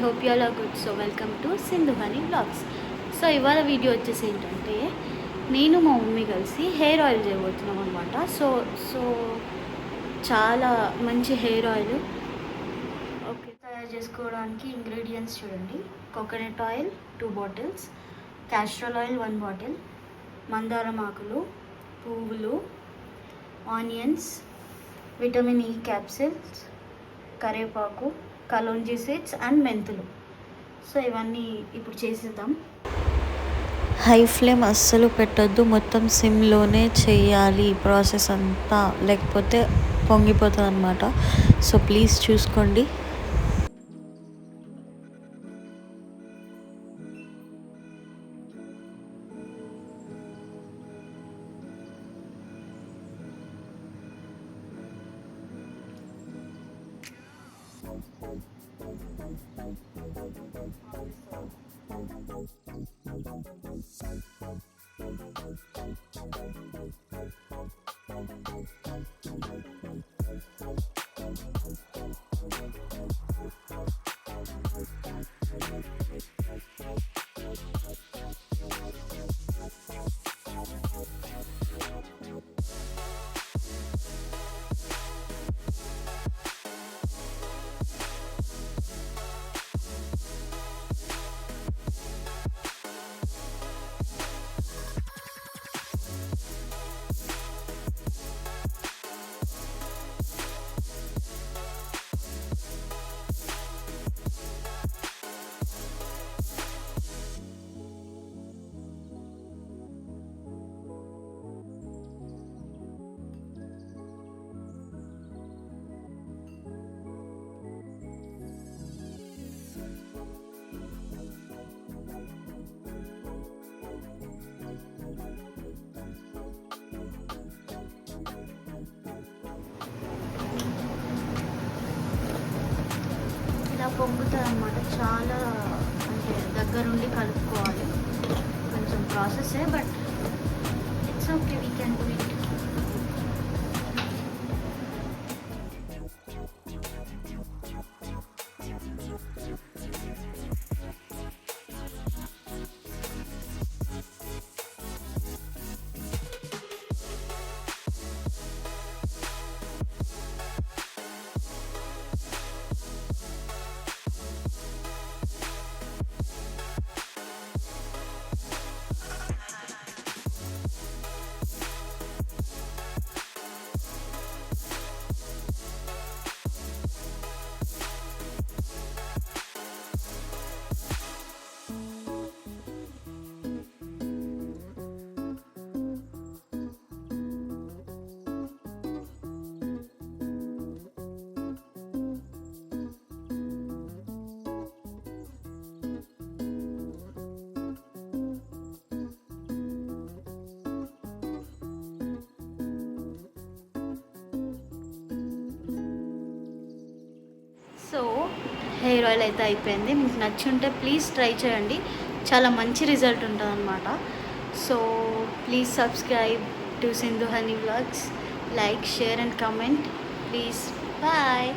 Hope you all are good. So welcome to Sindhu Honey blogs. So ఇవాళ video వచ్చేసి ఏంటంటే నేను మా మమ్మీ కలిసి హెయిర్ ఆయిల్ చేయబోతున్నాం అనమాట. సో చాలా మంచి హెయిర్ ఆయిల్. ఓకే, తయారు చేసుకోవడానికి ఇంగ్రీడియంట్స్ చూడండి. Coconut oil 2 bottles, Castrol oil 1 bottle, మందారం ఆకులు, పువ్వులు, ఆనియన్స్, విటమిన్ ఈ క్యాప్సిల్స్, కరివేపాకు, కలోంజీ సీడ్స్ అండ్ మెంతులు. సో ఇవన్నీ ఇప్పుడు చేసేద్దాం. హై ఫ్లేమ్ అస్సలు పెట్టొద్దు, మొత్తం సిమ్లోనే చేయాలి ప్రాసెస్ అంతా, లేకపోతే పొంగిపోతుంది అనమాట. సో ప్లీజ్ చూసుకోండి. ఇలా పొంగుతుంది అనమాట. చాలా అంటే దగ్గరుండి కలుపుకోవాలి. కొంచెం ప్రాసెసే, but it's okay, we can do it. So hair oil అయితే అయిపోయింది. మీకు నచ్చి ఉంటే ప్లీజ్ ట్రై చేయండి, చాలా మంచి రిజల్ట్ ఉంటుంది అనమాట. So please subscribe to Sindhu Honey vlogs, like, share and comment please. Bye.